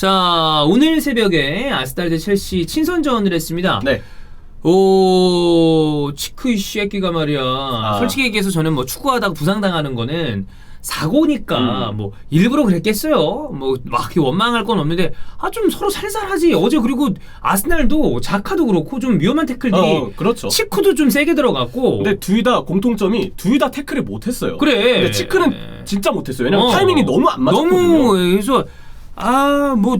자, 오늘 새벽에 아스날 대 첼시 친선전을 했습니다. 네. 오, 치크 이 새끼가 말이야. 솔직히 얘기해서 저는 뭐 축구하다가 부상당하는 거는 사고니까 뭐 일부러 그랬겠어요. 뭐 막 원망할 건 없는데 좀 서로 살살하지. 어제 그리고 아스날도 자카도 그렇고 좀 위험한 태클들이 그렇죠. 치크도 좀 세게 들어갔고. 근데 둘 다 공통점이 둘 다 태클을 못했어요. 그래. 근데 치크는 진짜 못했어요. 왜냐면 타이밍이 너무 안 맞았거든요. 너무 그래서 뭐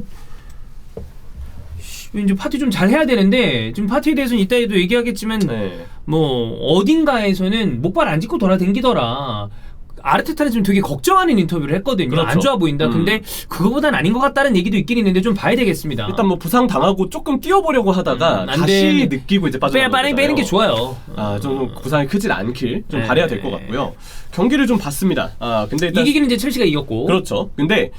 이제 파티 좀 잘 해야 되는데 지금 파티에 대해서는 이따에도 얘기하겠지만 뭐 어딘가에서는 목발 안 짚고 돌아댕기더라. 아르테타는 지금 되게 걱정하는 인터뷰를 했거든요. 그렇죠. 안 좋아 보인다. 근데 그거보단 아닌 것 같다는 얘기도 있긴 있는데 좀 봐야 되겠습니다. 일단 뭐 부상 당하고 조금 뛰어보려고 하다가 다시 느끼고 이제 빠져나가는 빼는 게 좋아요. 좀 부상이 크진 않길 좀 바라야 될 것 같고요. 경기를 좀 봤습니다. 근데 일단 이기기는 이제 첼시가 이겼고. 그렇죠. 근데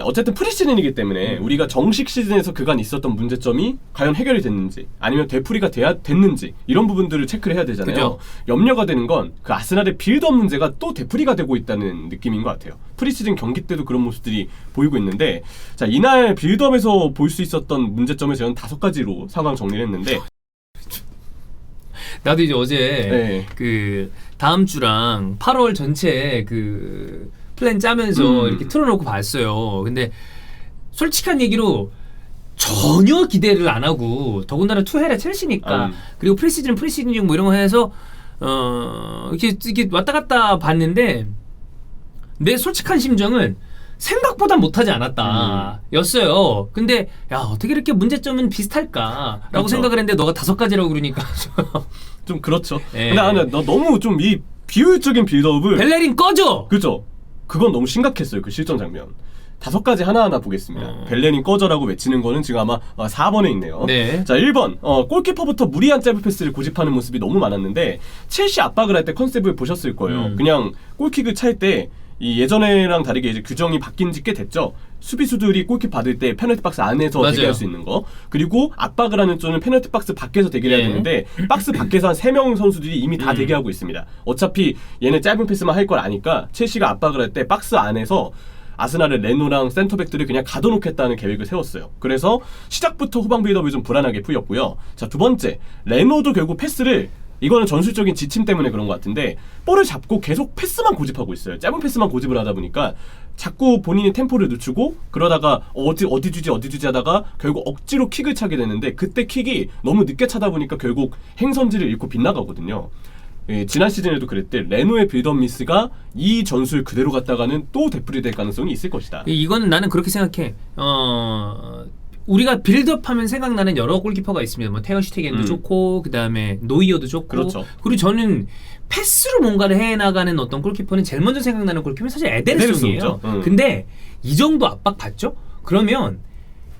어쨌든 프리시즌이기 때문에 우리가 정식 시즌에서 그간 있었던 문제점이 과연 해결이 됐는지 아니면 되풀이가 됐는지 이런 부분들을 체크를 해야 되잖아요. 그죠? 염려가 되는 건 그 아스날의 빌드업 문제가 또 되풀이가 되고 있다는 느낌인 것 같아요. 프리시즌 경기 때도 그런 모습들이 보이고 있는데 자, 이날 빌드업에서 볼 수 있었던 문제점을 저는 5가지로 상황 정리를 했는데 나도 이제 어제 그 다음 주랑 8월 전체 그 플랜 짜면서 이렇게 틀어놓고 봤어요. 근데 솔직한 얘기로 전혀 기대를 안 하고 더군다나 투헬의 첼시니까 그리고 프리시즌 중 뭐 이런 거 해서 이렇게 왔다 갔다 봤는데 내 솔직한 심정은 생각보다 못하지 않았다 였어요. 근데 야 어떻게 이렇게 문제점은 비슷할까라고 그렇죠. 생각을 했는데 너가 5가지라고 그러니까 좀 그렇죠. 근데 너 너무 좀 이 비효율적인 빌드업을 벨레린 꺼져! 그죠? 그건 너무 심각했어요. 그 실전 장면. 5가지 하나하나 보겠습니다. 벨레닌 꺼져라고 외치는 거는 지금 아마 4번에 있네요. 네. 자, 1번. 골키퍼부터 무리한 짧은 패스를 고집하는 모습이 너무 많았는데 첼시 압박을 할 때 컨셉을 보셨을 거예요. 그냥 골킥을 찰 때 이 예전에랑 다르게 이제 규정이 바뀐 지 꽤 됐죠. 수비수들이 골킥 받을 때 페널티 박스 안에서 맞아요. 대기할 수 있는 거. 그리고 압박을 하는 쪽은 페널티 박스 밖에서 대기해야 되는데 박스 밖에서 한 3명 선수들이 이미 다 대기하고 있습니다. 어차피 얘네 짧은 패스만 할 걸 아니까 첼시가 압박을 할 때 박스 안에서 아스날의 레노랑 센터백들을 그냥 가둬놓겠다는 계획을 세웠어요. 그래서 시작부터 후방 빌드업이 좀 불안하게 풀렸고요. 자, 2번째. 레노도 결국 패스를 이거는 전술적인 지침 때문에 그런 것 같은데 볼을 잡고 계속 패스만 고집하고 있어요. 짧은 패스만 고집을 하다 보니까 자꾸 본인이 템포를 늦추고 그러다가 어디 주지 하다가 결국 억지로 킥을 차게 되는데 그때 킥이 너무 늦게 차다 보니까 결국 행선지를 잃고 빗나가거든요. 지난 시즌에도 그랬대. 레노의 빌드업 미스가 이 전술 그대로 갔다가는 또 되풀이될 가능성이 있을 것이다. 이거는 나는 그렇게 생각해. 우리가 빌드업하면 생각나는 여러 골키퍼가 있습니다. 뭐 테어슈테겐도 좋고 그 다음에 노이어도 좋고 그렇죠. 그리고 저는 패스로 뭔가를 해나가는 어떤 골키퍼는 제일 먼저 생각나는 골키퍼는 사실 에데르송이에요. 근데 이 정도 압박 받죠? 그러면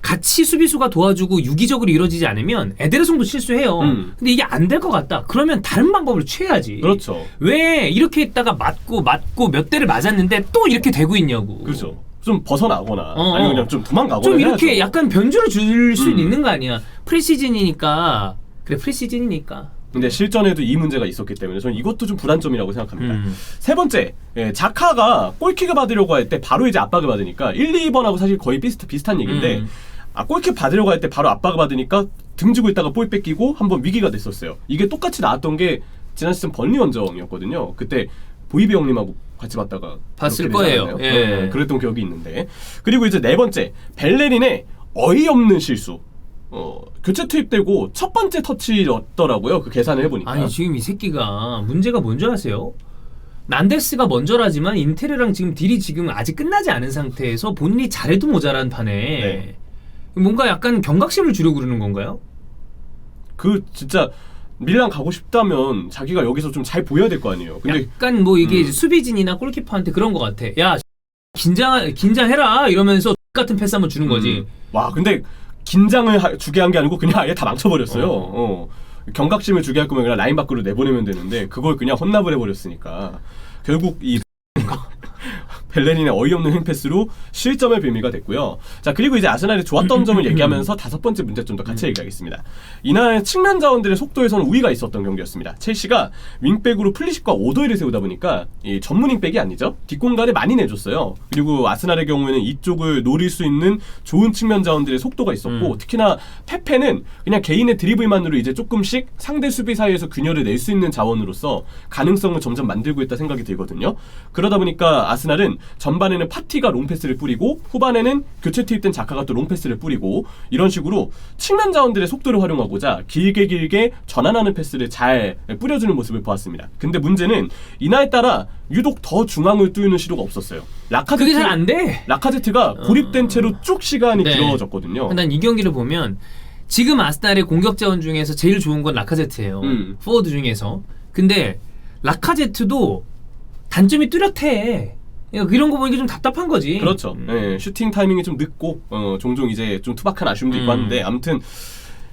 같이 수비수가 도와주고 유기적으로 이루어지지 않으면 에데르송도 실수해요. 근데 이게 안 될 것 같다. 그러면 다른 방법을 취해야지. 그렇죠. 왜 이렇게 있다가 맞고 몇 대를 맞았는데 또 이렇게 되고 있냐고. 그렇죠. 좀 벗어나거나 아니면 그냥 좀 도망가거나 좀 이렇게 해야죠. 약간 변주를 줄 수 있는 거 아니야. 프리시즌이니까. 그래, 프리시즌이니까. 근데 실전에도 이 문제가 있었기 때문에 저는 이것도 좀 불안점이라고 생각합니다. 3번째, 자카가 골킥을 받으려고 할 때 바로 이제 압박을 받으니까 1, 2번하고 사실 거의 비슷한 얘기인데 골킥 받으려고 할 때 바로 압박을 받으니까 등지고 있다가 볼 뺏기고 한번 위기가 됐었어요. 이게 똑같이 나왔던 게 지난 시즌 번리 원정이었거든요. 그때 보이비 형님하고 같이 봤다가 봤을 거예요. 그랬던 기억이 있는데. 그리고 이제 4번째, 벨레린의 어이없는 실수. 교체 투입되고 첫 번째 터치였더라고요. 그 계산을 해보니까. 아니 지금 이 새끼가 문제가 뭔지 아세요? 난데스가 먼저라지만 인테르랑 지금 딜이 지금 아직 끝나지 않은 상태에서 본인이 잘해도 모자란 판에 뭔가 약간 경각심을 주려고 그러는 건가요? 그 진짜 밀란 가고 싶다면 자기가 여기서 좀 잘 보여야 될 거 아니에요. 근데 약간 뭐 이게 수비진이나 골키퍼한테 그런 것 같아. 야 긴장해라 이러면서 같은 패스 한번 주는 거지. 와 근데 긴장을 주게 한 게 아니고 그냥 아예 다 망쳐버렸어요. 경각심을 주게 할 거면 그냥 라인 밖으로 내보내면 되는데 그걸 그냥 혼납을 해버렸으니까 결국 이 벨레린의 어이없는 횡패스로 실점의 빌미가 됐고요. 자, 그리고 이제 아스날이 좋았던 점을 얘기하면서 다섯 번째 문제점도 같이 얘기하겠습니다. 이날 측면 자원들의 속도에서는 우위가 있었던 경기였습니다. 첼시가 윙백으로 플리식과 오도이를 세우다 보니까 이 전문 윙백이 아니죠. 뒷공간을 많이 내줬어요. 그리고 아스날의 경우에는 이쪽을 노릴 수 있는 좋은 측면 자원들의 속도가 있었고 특히나 페페는 그냥 개인의 드리블만으로 이제 조금씩 상대 수비 사이에서 균열을 낼 수 있는 자원으로서 가능성을 점점 만들고 있다 생각이 들거든요. 그러다 보니까 아스날은 전반에는 파티가 롱패스를 뿌리고 후반에는 교체 투입된 자카가 또 롱패스를 뿌리고 이런 식으로 측면 자원들의 속도를 활용하고자 길게 전환하는 패스를 잘 뿌려주는 모습을 보았습니다. 근데 문제는 이날 따라 유독 더 중앙을 뚫는 시도가 없었어요. 그게 잘 안 돼. 라카제트가 고립된 채로 쭉 시간이 네. 길어졌거든요. 난 이 경기를 보면 지금 아스날의 공격 자원 중에서 제일 좋은 건 라카제트예요. 포워드 중에서. 근데 라카제트도 단점이 뚜렷해. 이런 거 보니까 좀 답답한 거지. 그렇죠. 네, 슈팅 타이밍이 좀 늦고 종종 이제 좀 투박한 아쉬움도 있고 하는데 아무튼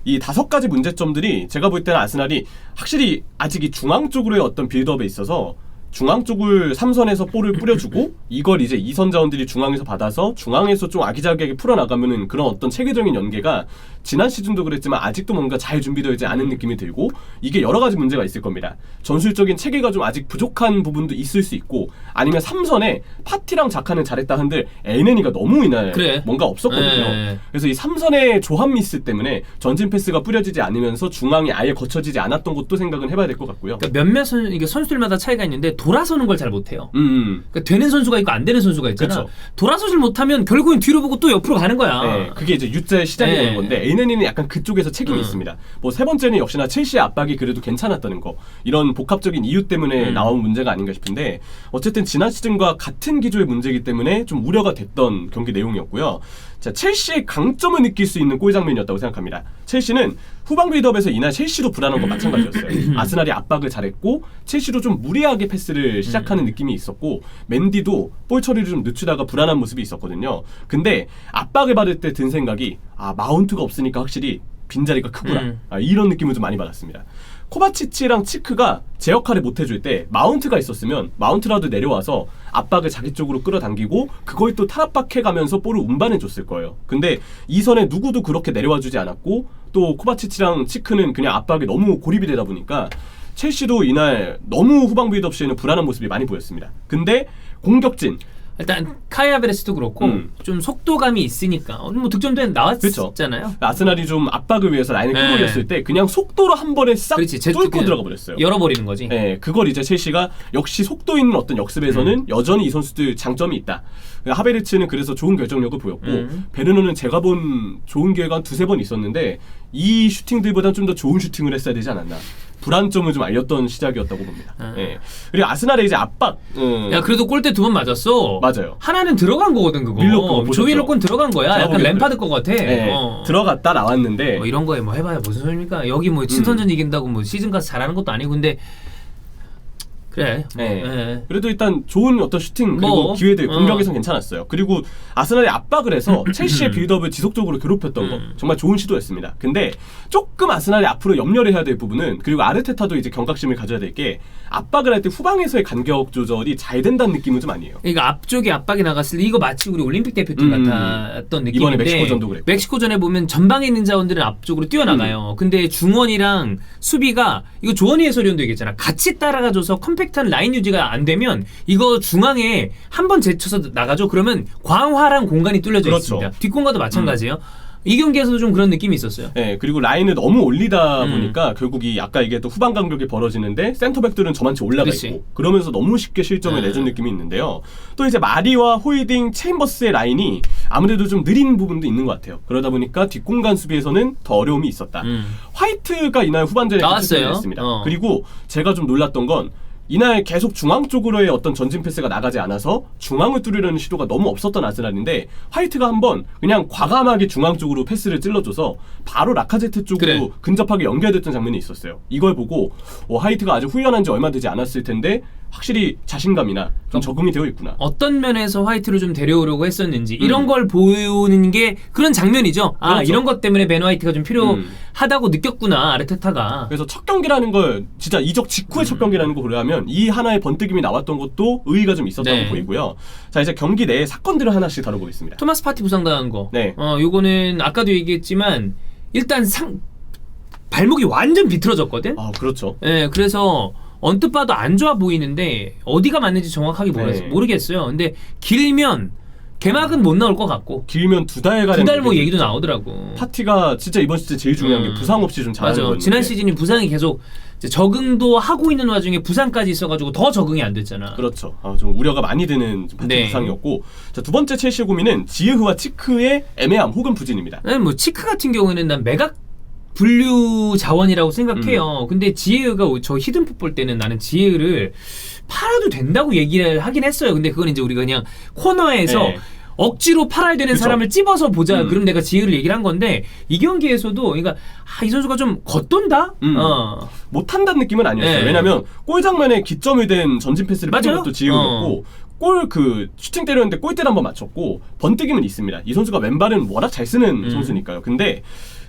이 5가지 문제점들이 제가 볼 때는 아스날이 확실히 아직 이 중앙 쪽으로의 어떤 빌드업에 있어서 중앙 쪽을 3선에서 볼을 뿌려주고 이걸 이제 2선 자원들이 중앙에서 받아서 중앙에서 좀 아기자기하게 풀어나가면은 그런 어떤 체계적인 연계가 지난 시즌도 그랬지만 아직도 뭔가 잘 준비되어 있지 않은 느낌이 들고 이게 여러 가지 문제가 있을 겁니다. 전술적인 체계가 좀 아직 부족한 부분도 있을 수 있고 아니면 3선에 파티랑 자카는 잘했다 한들 엘네니가 너무 이날 뭔가 없었거든요. 그래서 이 3선의 조합 미스 때문에 전진 패스가 뿌려지지 않으면서 중앙이 아예 거쳐지지 않았던 것도 생각은 해봐야 될 것 같고요. 그러니까 몇몇 선수들마다 차이가 있는데 돌아서는 걸 잘 못해요. 그러니까 되는 선수가 있고 안 되는 선수가 있잖아. 그쵸. 돌아서질 못하면 결국엔 뒤로 보고 또 옆으로 가는 거야. 네, 그게 이제 U자의 시작이 되는 건데 에이네니는 약간 그쪽에서 책임이 있습니다. 뭐 세 번째는 역시나 첼시의 압박이 그래도 괜찮았다는 거. 이런 복합적인 이유 때문에 나온 문제가 아닌가 싶은데 어쨌든 지난 시즌과 같은 기조의 문제이기 때문에 좀 우려가 됐던 경기 내용이었고요. 자, 첼시의 강점을 느낄 수 있는 골 장면이었다고 생각합니다. 첼시는 후방 빌드업에서 이날 첼시도 불안한 건 마찬가지였어요. 아스날이 압박을 잘했고 첼시도 좀 무리하게 패스를 시작하는 느낌이 있었고 맨디도 볼 처리를 좀 늦추다가 불안한 모습이 있었거든요. 근데 압박을 받을 때 든 생각이 마운트가 없으니까 확실히 빈자리가 크구나. 이런 느낌을 좀 많이 받았습니다. 코바치치랑 치크가 제 역할을 못해줄 때 마운트가 있었으면 마운트라도 내려와서 압박을 자기 쪽으로 끌어당기고 그걸 또 탈압박해가면서 볼을 운반해줬을 거예요. 근데 이 선에 누구도 그렇게 내려와주지 않았고 또 코바치치랑 치크는 그냥 압박에 너무 고립이 되다 보니까 첼시도 이날 너무 후방 빌드업 시에는 불안한 모습이 많이 보였습니다. 근데 공격진 일단 카이 하베르스도 그렇고 좀 속도감이 있으니까 뭐 득점도 나왔잖아요. 그렇죠. 아스날이 좀 압박을 위해서 라인을 끌어올렸을 때 그냥 속도로 한 번에 싹 뚫고 들어가 버렸어요. 열어버리는 거지. 네, 그걸 이제 첼시가 역시 속도 있는 어떤 역습에서는 여전히 이 선수들 장점이 있다. 하베르츠는 그래서 좋은 결정력을 보였고 베르너는 제가 본 좋은 기회가 한 2-3번 있었는데 이 슈팅들보다 좀 더 좋은 슈팅을 했어야 되지 않았나. 불안점을 좀 알렸던 시작이었다고 봅니다. 네. 그리고 아스날의 이제 압박. 야 그래도 골대 2번 맞았어. 맞아요. 하나는 들어간 거거든 그거. 조일로건 들어간 거야. 약간 램파드 거 같아. 네. 들어갔다 나왔는데. 뭐 이런 거에 뭐 해봐야 무슨 소리입니까? 여기 뭐 친선전 이긴다고 뭐 시즌 가서 잘하는 것도 아니고 근데. 그래. 네. 그래도 일단 좋은 어떤 슈팅 그리고 기회들 공격에선 괜찮았어요. 그리고 아스날이 압박을 해서 첼시의 빌드업을 지속적으로 괴롭혔던 거 정말 좋은 시도였습니다. 근데 조금 아스날이 앞으로 염려를 해야 될 부분은 그리고 아르테타도 이제 경각심을 가져야 될 게 압박을 할 때 후방에서의 간격 조절이 잘 된다는 느낌은 좀 아니에요. 그러니까 앞쪽에 압박이 나갔을 때 이거 마치 우리 올림픽 대표팀 같았던 느낌인데 이번에 멕시코전도 그랬고 멕시코전에 보면 전방에 있는 자원들은 앞쪽으로 뛰어나가요. 근데 중원이랑 수비가 이거 조원희 해설위원도 얘기했잖아. 같이 따라가줘서 컴팩트한 라인 유지가 안 되면 이거 중앙에 한 번 제쳐서 나가죠. 그러면 광활한 공간이 뚫려져 있습니다. 뒷공간도 마찬가지예요. 이 경기에서도 좀 그런 느낌이 있었어요. 네, 그리고 라인을 너무 올리다 보니까 결국 이 아까 얘기했던 후방 간격이 벌어지는데 센터백들은 저만치 올라가 있고 그러면서 너무 쉽게 실점을 내준 느낌이 있는데요. 또 이제 마리와 호이딩, 체인버스의 라인이 아무래도 좀 느린 부분도 있는 것 같아요. 그러다 보니까 뒷공간 수비에서는 더 어려움이 있었다. 화이트가 이날 후반전에 나왔어요. 했습니다. 그리고 제가 좀 놀랐던 건 이날 계속 중앙 쪽으로의 어떤 전진 패스가 나가지 않아서 중앙을 뚫으려는 시도가 너무 없었던 아스날인데 화이트가 한번 그냥 과감하게 중앙 쪽으로 패스를 찔러줘서 바로 라카제트 쪽으로 근접하게 연결됐던 장면이 있었어요. 이걸 보고 화이트가 아직 훈련한 지 얼마 되지 않았을 텐데 확실히 자신감이나 좀 적응이 되어 있구나. 어떤 면에서 화이트를 좀 데려오려고 했었는지 이런 걸 보여오는 게 그런 장면이죠. 아 그렇죠. 이런 것 때문에 벤 화이트가 좀 필요하다고 느꼈구나 아르테타가. 그래서 첫 경기라는 걸 진짜 이적 직후의 첫 경기라는 거 고려하면 이 하나의 번뜩임이 나왔던 것도 의의가 좀 있었다고 네. 보이고요. 자 이제 경기 내에 사건들을 하나씩 다뤄보겠습니다. 토마스 파티 부상당한 거. 네. 요거는 아까도 얘기했지만 일단 발목이 완전 비틀어졌거든. 아 그렇죠. 예, 그래서 언뜻 봐도 안 좋아 보이는데 어디가 맞는지 정확하게 네. 모르겠어요. 근데 길면 개막은 못 나올 것 같고 길면 2달가량 2달 뭐 얘기도 나오더라고. 파티가 진짜 이번 시즌 제일 중요한 게 부상 없이 좀 잘하는 맞아. 거였는데 지난 시즌이 부상이 계속 이제 적응도 하고 있는 와중에 부상까지 있어가지고 더 적응이 안 됐잖아. 그렇죠. 좀 우려가 많이 되는 파티 네. 부상이었고 자, 두 번째 첼시의 고민은 지에흐와 치크의 애매함 혹은 부진입니다. 뭐 치크 같은 경우에는 난 매각 분류 자원이라고 생각해요. 근데 지에우가 저 히든풋볼 때는 나는 지에우를 팔아도 된다고 얘기를 하긴 했어요. 근데 그건 이제 우리가 그냥 코너에서 네. 억지로 팔아야 되는 그쵸. 사람을 찝어서 보자. 그럼 내가 지혜를 얘기를 한 건데 이 경기에서도 그러니까 이 선수가 좀 겉돈다. 못한다는 느낌은 아니었어요. 네. 왜냐면 골 장면에 기점이 된 전진 패스를 뿌린 맞아요. 것도 지혜였고 골 슈팅 때렸는데 골대를 한번 맞췄고 번뜩임은 있습니다. 이 선수가 왼발은 워낙 잘 쓰는 선수니까요. 근데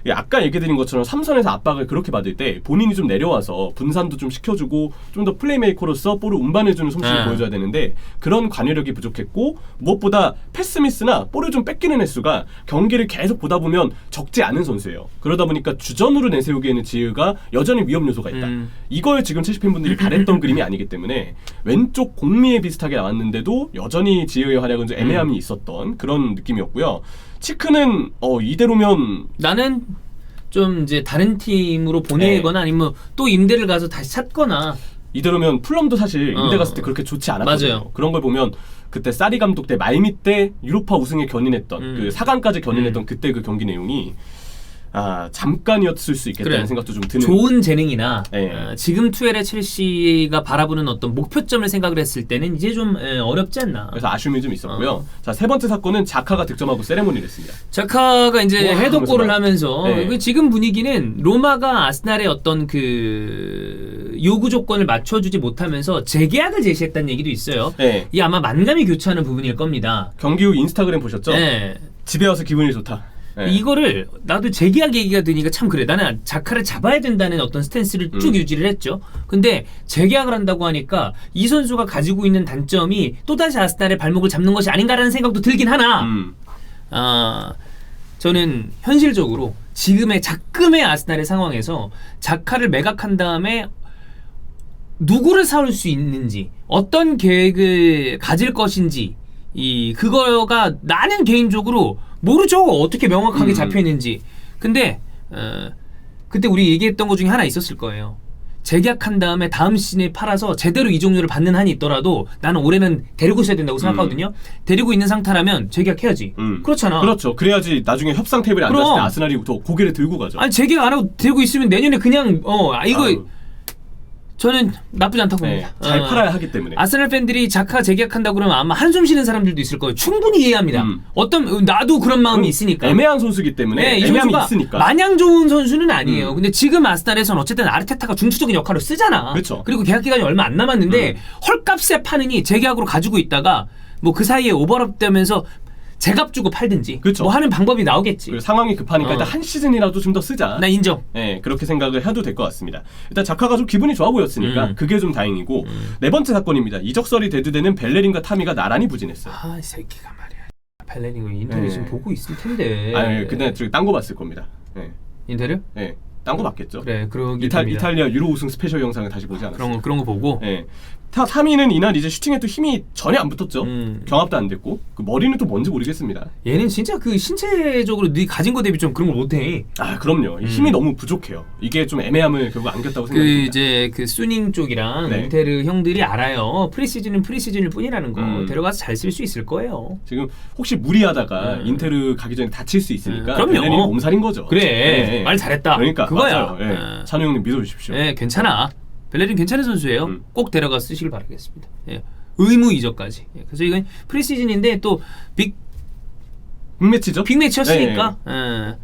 아까 얘기드린 것처럼 3선에서 압박을 그렇게 받을 때 본인이 좀 내려와서 분산도 좀 시켜주고 좀 더 플레이메이커로서 볼을 운반해주는 솜씨를 보여줘야 되는데 그런 관여력이 부족했고 무엇보다 패스미스나 볼을 좀 뺏기는 횟수가 경기를 계속 보다 보면 적지 않은 선수예요. 그러다 보니까 주전으로 내세우기에는 지혜가 여전히 위험 요소가 있다. 이걸 지금 첼시 팬분들이 바랬던 그림이 아니기 때문에 왼쪽 공미에 비슷하게 나왔는데도 여전히 지혜의 활약은 좀 애매함이 있었던 그런 느낌이었고요. 치크는 이대로면 나는 좀 이제 다른 팀으로 보내거나 아니면 또 임대를 가서 다시 찾거나 이대로면 풀럼도 사실 임대 갔을 때 그렇게 좋지 않았거든요. 맞아요. 그런 걸 보면 그때 사리 감독 때 말미 때 유로파 우승에 견인했던 그 4강까지 견인했던 그때 그 경기 내용이 잠깐이었을 수 있겠다는 그래. 생각도 좀 드는. 좋은 재능이나 네. 지금 투엘의 첼시가 바라보는 어떤 목표점을 생각을 했을 때는 이제 좀 어렵지 않나. 그래서 아쉬움이 좀 있었고요. 자, 세 번째 사건은 자카가 득점하고 세레모니를 했습니다. 자카가 이제 와, 헤더골을 하면서 하면서 네. 그 지금 분위기는 로마가 아스날의 어떤 그 요구 조건을 맞춰주지 못하면서 재계약을 제시했다는 얘기도 있어요. 네. 이 아마 만감이 교차하는 부분일 겁니다. 경기 후 인스타그램 보셨죠? 네. 집에 와서 기분이 좋다. 네. 이거를 나도 재계약 얘기가 드니까 참 그래. 나는 자카를 잡아야 된다는 어떤 스탠스를 쭉 유지를 했죠. 근데 재계약을 한다고 하니까 이 선수가 가지고 있는 단점이 또다시 아스날의 발목을 잡는 것이 아닌가라는 생각도 들긴 하나 저는 현실적으로 지금의 작금의 아스날의 상황에서 자카를 매각한 다음에 누구를 사올 수 있는지 어떤 계획을 가질 것인지 그거가 나는 개인적으로 모르죠. 어떻게 명확하게 잡혀있는지. 근데 그때 우리 얘기했던 것 중에 하나 있었을 거예요. 재계약한 다음에 다음 시즌에 팔아서 제대로 이적료를 받는 한이 있더라도 나는 올해는 데리고 있어야 된다고 생각하거든요. 데리고 있는 상태라면 재계약해야지. 그렇잖아. 그렇죠. 그래야지 나중에 협상 테이블에 그럼. 앉았을 때 아스날이 더 고개를 들고 가죠. 아니 재계약 안 하고 데리고 있으면 내년에 그냥 이거 저는 나쁘지 않다고 네, 봅니다. 잘 팔아야 하기 때문에. 아스날 팬들이 자카 재계약한다고 그러면 아마 한숨 쉬는 사람들도 있을 거예요. 충분히 이해합니다. 나도 그런 마음이 있으니까. 애매한 선수기 때문에 네, 이 애매함이 선수가 있으니까. 마냥 좋은 선수는 아니에요. 근데 지금 아스날에서는 어쨌든 아르테타가 중추적인 역할을 쓰잖아. 그렇죠. 그리고 계약 기간이 얼마 안 남았는데 헐값에 파느니 재계약으로 가지고 있다가 뭐 그 사이에 오버랩 되면서 제값 주고 팔든지 그렇죠. 뭐 하는 방법이 나오겠지. 그리고 상황이 급하니까 일단 한 시즌이라도 좀 더 쓰자. 나 인정. 네, 그렇게 생각을 해도 될 것 같습니다. 일단 자카가 좀 기분이 좋아 보였으니까 그게 좀 다행이고 네 번째 사건입니다. 이적설이 대두되는 벨레린과 타미가 나란히 부진했어요. 이 새끼가 말이야. 벨레링 인터뷰 네. 지금 보고 있을 텐데. 근데 저기 딴 거 봤을 겁니다. 네, 인터뷰? 네, 딴 거 봤겠죠. 그래, 그러기 때문에 이탈리아 유로 우승 스페셜 영상을 다시 보지 않았어요. 그런 거 보고. 네. 타미는 이날 이제 슈팅에 또 힘이 전혀 안 붙었죠. 경합도 안 됐고 그 머리는 또 뭔지 모르겠습니다. 얘는 진짜 그 신체적으로 네 가진 거 대비 좀 그런 걸 못해. 그럼요. 힘이 너무 부족해요. 이게 좀 애매함을 결국 안겼다고 생각합니다. 이제 그 수닝 쪽이랑 네. 인테르 형들이 알아요. 프리시즌은 프리시즌일 뿐이라는 거. 데려가서 잘 쓸 수 있을 거예요. 지금 혹시 무리하다가 인테르 가기 전에 다칠 수 있으니까 그럼요. 벨레린이 몸살인 거죠. 그래. 네. 말 잘했다. 그러니까 그거야. 맞아요. 찬우 형님 믿어주십시오. 네, 괜찮아. 벨레린 괜찮은 선수예요. 꼭 데려가 쓰시길 바라겠습니다. 예. 의무 이적까지. 그래서 이건 프리시즌인데 또 빅매치죠? 빅매치였으니까. 예.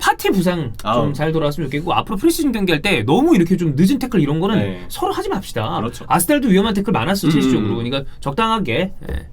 파티 부상 아우. 좀 잘 돌아왔으면 좋겠고 앞으로 프리시즌 경기할 때 너무 이렇게 좀 늦은 태클 이런 거는 네. 서로 하지 맙시다. 그렇죠. 아스날도 위험한 태클 많았어 첼시 음. 쪽으로. 그러니까 적당하게. 예.